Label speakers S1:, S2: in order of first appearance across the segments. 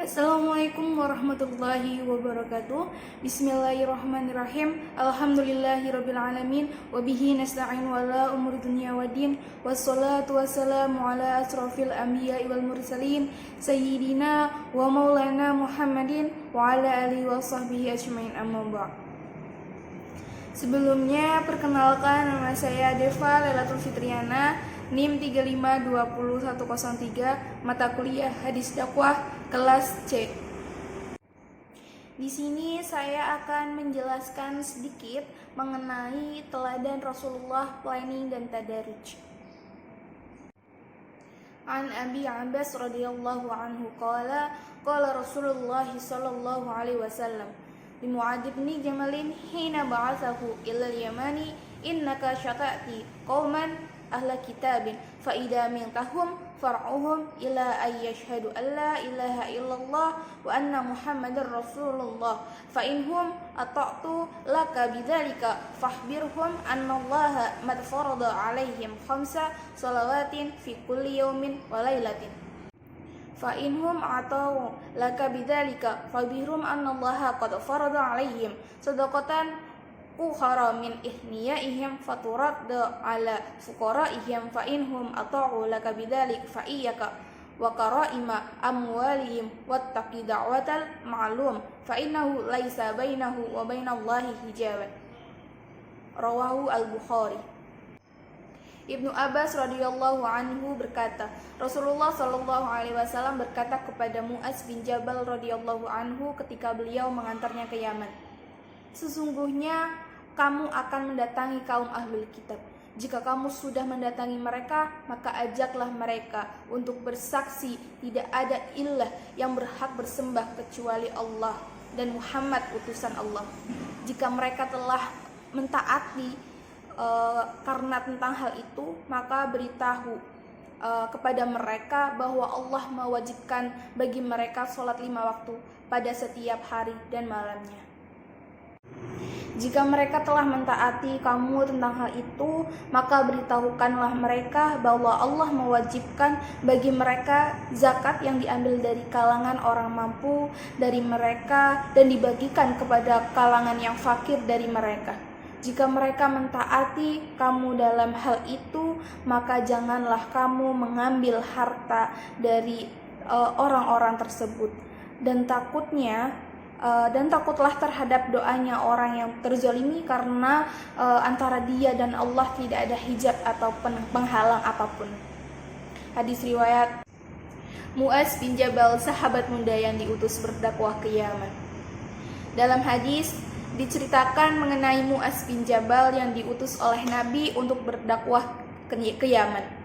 S1: Assalamualaikum warahmatullahi wabarakatuh. Bismillahirrahmanirrahim. Alhamdulillahirrabbilalamin. Wabihi nasta'in wala umur dunia wa din. Wassalatu wassalamu ala asrafil anbiya wal mursalin Sayyidina wa maulana Muhammadin wa ala alihi wa sahbihi ajmain, amma ba'd. Sebelumnya perkenalkan, nama saya Deva Lailatul Fitriana, NIM 352103, mata kuliah Hadis Dakwah kelas C. Di sini saya akan menjelaskan sedikit mengenai teladan Rasulullah, planning dan tadarruj. An Abi Abbas radhiyallahu anhu qala Rasulullah sallallahu alaihi wasallam li Mu'adz bin Jamalin hina ba'athahu ila al-Yamani, innaka syata'ti qauman ahla kitabin fa idza mintahum far'uhum ila ay yashhadu an la ilaha illallah wa anna muhammadar rasulullah fa inhum ata'tu laka bidzalika fahbirhum annallaha mad farada alaihim khamsa salawatin fi kulli yawmin wa lailatin fa inhum atau laka bidzalika fahbirhum annallaha qad farada alaihim sadaqatan ukhara min ihniyaihim faturadda ala fuqaraihim fa inhum ata'u laka bidzalik fa iyyaka wa qaraima amwalihim wattaqi da'watal ma'lum fa innahu laisa bainahu wa bainallahi hijaban. Rawahu al-Bukhari. Ibnu Abbas radhiyallahu anhu berkata, Rasulullah shallallahu alaihi wasallam berkata kepada Mu'adz bin Jabal radhiyallahu anhu ketika beliau mengantarnya ke Yaman, sesungguhnya kamu akan mendatangi kaum ahlul kitab. Jika kamu sudah mendatangi mereka, maka ajaklah mereka untuk bersaksi tidak ada ilah yang berhak bersembah kecuali Allah dan Muhammad utusan Allah. Jika mereka telah mentaati karena tentang hal itu, maka beritahu kepada mereka bahwa Allah mewajibkan bagi mereka sholat 5 waktu pada setiap hari dan malamnya. Jika mereka telah mentaati kamu tentang hal itu, maka beritahukanlah mereka bahwa Allah mewajibkan bagi mereka zakat yang diambil dari kalangan orang mampu dari mereka dan dibagikan kepada kalangan yang fakir dari mereka. Jika mereka mentaati kamu dalam hal itu, maka janganlah kamu mengambil harta dari orang-orang tersebut dan takutlah terhadap doanya orang yang terzalimi karena antara dia dan Allah tidak ada hijab atau penghalang apapun. Hadis riwayat Mu'adz bin Jabal, sahabat muda yang diutus berdakwah ke Yaman. Dalam hadis diceritakan mengenai Mu'adz bin Jabal yang diutus oleh Nabi untuk berdakwah ke Yaman.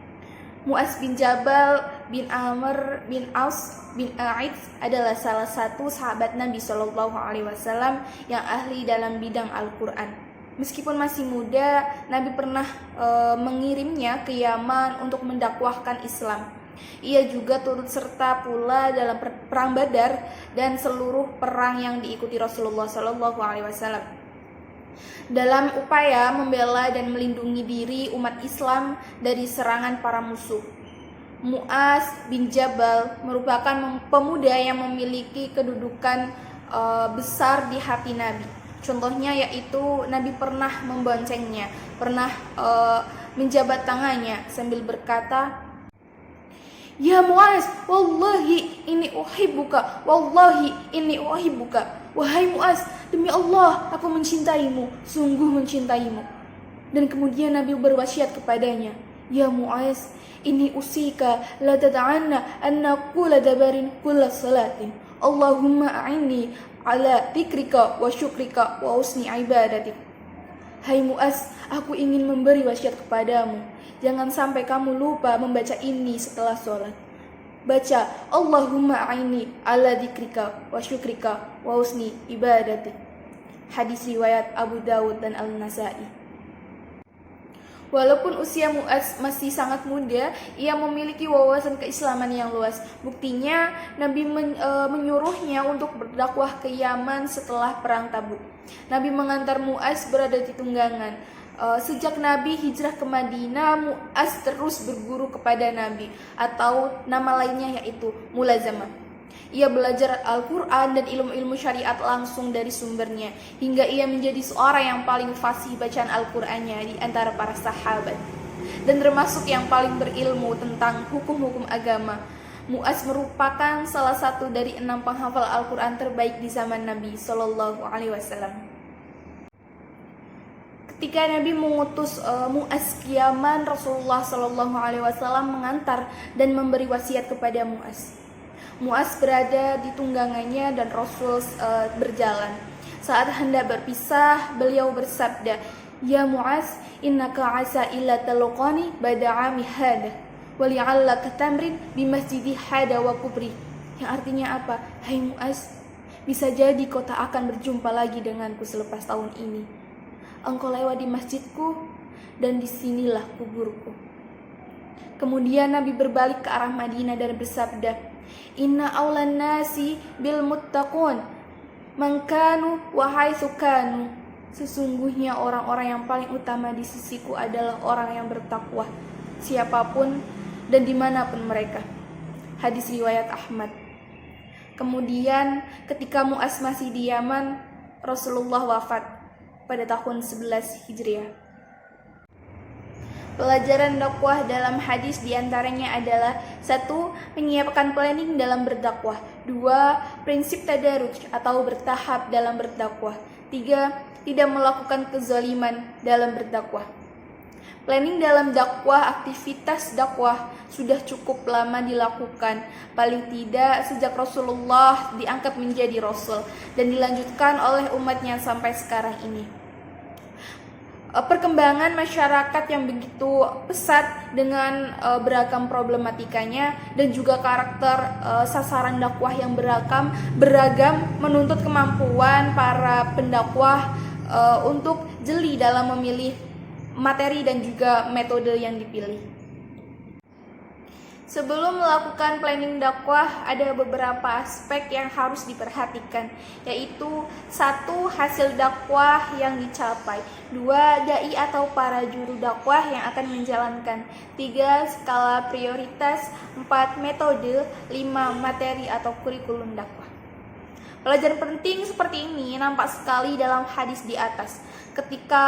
S1: Mu'adz bin Jabal bin Amr bin Aus bin A'id adalah salah satu sahabat Nabi Shallallahu Alaihi Wasallam yang ahli dalam bidang Al-Quran. Meskipun masih muda, Nabi pernah mengirimnya ke Yaman untuk mendakwahkan Islam. Ia juga turut serta pula dalam perang Badar dan seluruh perang yang diikuti Rasulullah Shallallahu Alaihi Wasallam. Dalam upaya membela dan melindungi diri umat Islam dari serangan para musuh, Mu'adz bin Jabal merupakan pemuda yang memiliki kedudukan besar di hati Nabi. Contohnya yaitu Nabi pernah memboncengnya, pernah menjabat tangannya sambil berkata, "Ya Mu'adz, wallahi inni uhibbuka, wallahi inni uhibbuka." Wahai Mu'adz, demi Allah aku mencintaimu, sungguh mencintaimu. Dan kemudian Nabi berwasiat kepadanya, "Ya Mu'adz, inni usika la tad'anna an naqula dabarin kulla salatin. Allahumma a'inni ala dzikrika wa syukrika wa husni ibadatik." Hai Mu'adz, aku ingin memberi wasiat kepadamu. Jangan sampai kamu lupa membaca ini setelah sholat. Baca Allahumma a'inni ala dzikrika wa syukrika wa husni ibadatik. Hadis riwayat Abu Dawud dan Al-Nasa'i. Walaupun usia Mu'adz masih sangat muda, ia memiliki wawasan keislaman yang luas. Buktinya, Nabi menyuruhnya untuk berdakwah ke Yaman setelah perang Tabuk. Nabi mengantar Mu'adz berada di tunggangan. Sejak Nabi hijrah ke Madinah, Mu'adz terus berguru kepada Nabi, atau nama lainnya yaitu mulazamah. Ia belajar Al-Quran dan ilmu-ilmu syariat langsung dari sumbernya, hingga ia menjadi seorang yang paling fasih bacaan Al-Qurannya di antara para sahabat, dan termasuk yang paling berilmu tentang hukum-hukum agama. Mu'az merupakan salah satu dari 6 penghafal Al-Quran terbaik di zaman Nabi SAW. Ketika Nabi mengutus Mu'az ke Yaman, Rasulullah SAW mengantar dan memberi wasiat kepada Mu'az. Mu'az berada di tunggangannya dan Rasul berjalan. Saat hendak berpisah, beliau bersabda, "Ya Mu'az, innaka asa illa talqani ba'da 'ami hada wa li'allaka tamrin bi masjidi hada wa kubri." Yang artinya apa? Hai Mu'az, bisa jadi kau tak akan berjumpa lagi denganku selepas tahun ini. Engkau lewat di masjidku dan disinilah kuburku. Kemudian Nabi berbalik ke arah Madinah dan bersabda, "Inna awlan nasi bil muttaqun man kanu wa haitsu kanu." Sesungguhnya orang-orang yang paling utama di sisiku adalah orang yang bertakwa, siapapun dan dimanapun mereka. Hadis riwayat Ahmad. Kemudian ketika Mu'az masih di Yaman, Rasulullah wafat pada tahun 11 Hijriah. Pelajaran dakwah dalam hadis diantaranya adalah 1. Menyiapkan planning dalam berdakwah. 2. Prinsip tadaruj atau bertahap dalam berdakwah. 3. Tidak melakukan kezaliman dalam berdakwah. Planning dalam dakwah, aktivitas dakwah sudah cukup lama dilakukan, paling tidak sejak Rasulullah diangkat menjadi Rasul dan dilanjutkan oleh umatnya sampai sekarang ini. Perkembangan masyarakat yang begitu pesat dengan beragam problematikanya dan juga karakter sasaran dakwah yang beragam menuntut kemampuan para pendakwah untuk jeli dalam memilih materi dan juga metode yang dipilih. Sebelum melakukan planning dakwah, ada beberapa aspek yang harus diperhatikan, yaitu 1. Hasil dakwah yang dicapai, 2. Dai atau para juru dakwah yang akan menjalankan, 3. Skala prioritas, 4. Metode, 5. Materi atau kurikulum dakwah. Pelajaran penting seperti ini nampak sekali dalam hadis di atas. Ketika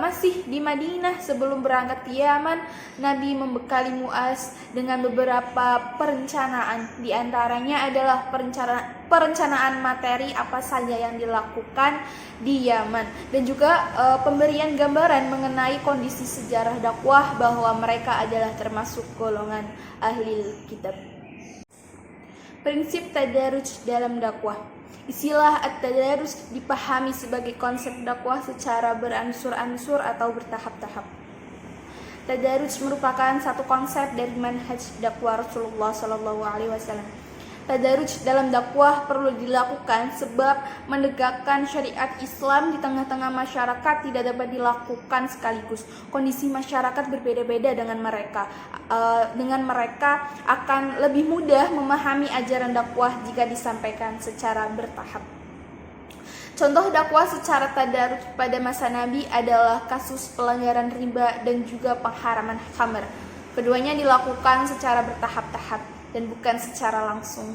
S1: masih di Madinah sebelum berangkat ke Yaman, Nabi membekali Mu'az dengan beberapa perencanaan. Di antaranya adalah perencanaan materi apa saja yang dilakukan di Yaman, dan juga pemberian gambaran mengenai kondisi sejarah dakwah bahwa mereka adalah termasuk golongan ahli kitab. Prinsip tadaruj dalam dakwah. Istilah at-tadarus dipahami sebagai konsep dakwah secara beransur-ansur atau bertahap-tahap. Tadarus merupakan satu konsep dari manhaj dakwah Rasulullah SAW. Tadarus dalam dakwah perlu dilakukan sebab menegakkan syariat Islam di tengah-tengah masyarakat tidak dapat dilakukan sekaligus. Kondisi masyarakat berbeda-beda dengan mereka. Akan lebih mudah memahami ajaran dakwah jika disampaikan secara bertahap. Contoh dakwah secara tadarus pada masa Nabi adalah kasus pelanggaran riba dan juga pengharaman khamr. Keduanya dilakukan secara bertahap-tahap dan bukan secara langsung.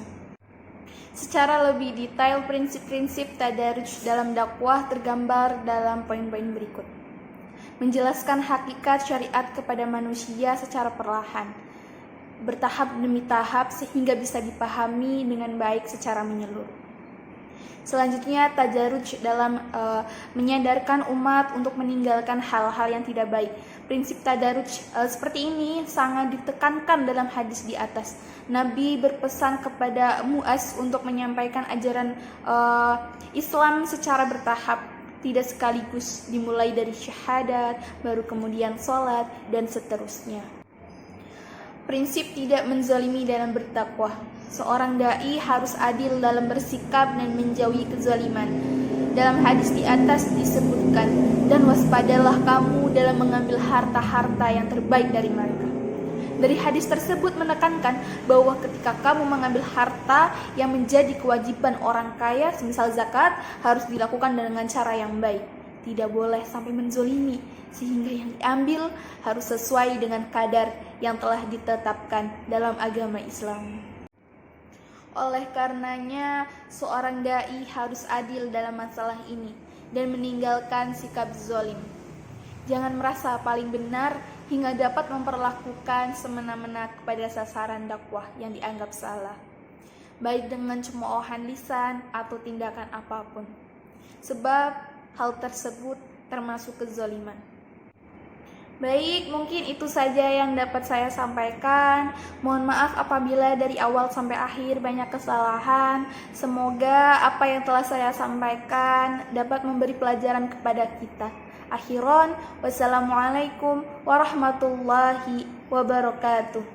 S1: Secara lebih detail, prinsip-prinsip tadarus dalam dakwah tergambar dalam poin-poin berikut. Menjelaskan hakikat syariat kepada manusia secara perlahan, bertahap demi tahap sehingga bisa dipahami dengan baik secara menyeluruh. Selanjutnya, tadarruj dalam menyadarkan umat untuk meninggalkan hal-hal yang tidak baik. Prinsip tadarruj seperti ini sangat ditekankan dalam hadis di atas. Nabi berpesan kepada Mu'az untuk menyampaikan ajaran Islam secara bertahap, tidak sekaligus, dimulai dari syahadat, baru kemudian sholat, dan seterusnya. Prinsip tidak menzalimi dalam berdakwah. Seorang dai harus adil dalam bersikap dan menjauhi kezaliman. Dalam hadis di atas disebutkan, dan waspadalah kamu dalam mengambil harta-harta yang terbaik dari mereka. Dari hadis tersebut menekankan bahwa ketika kamu mengambil harta yang menjadi kewajiban orang kaya, semisal zakat, harus dilakukan dengan cara yang baik. Tidak boleh sampai menzolimi, sehingga yang diambil harus sesuai dengan kadar yang telah ditetapkan dalam agama Islam. Oleh karenanya, seorang dai harus adil dalam masalah ini dan meninggalkan sikap zalim. Jangan merasa paling benar hingga dapat memperlakukan semena-mena kepada sasaran dakwah yang dianggap salah, baik dengan cemoohan lisan atau tindakan apapun. Sebab hal tersebut termasuk kezaliman. Baik, mungkin itu saja yang dapat saya sampaikan. Mohon maaf apabila dari awal sampai akhir banyak kesalahan. Semoga apa yang telah saya sampaikan dapat memberi pelajaran kepada kita. Akhiron, wassalamualaikum warahmatullahi wabarakatuh.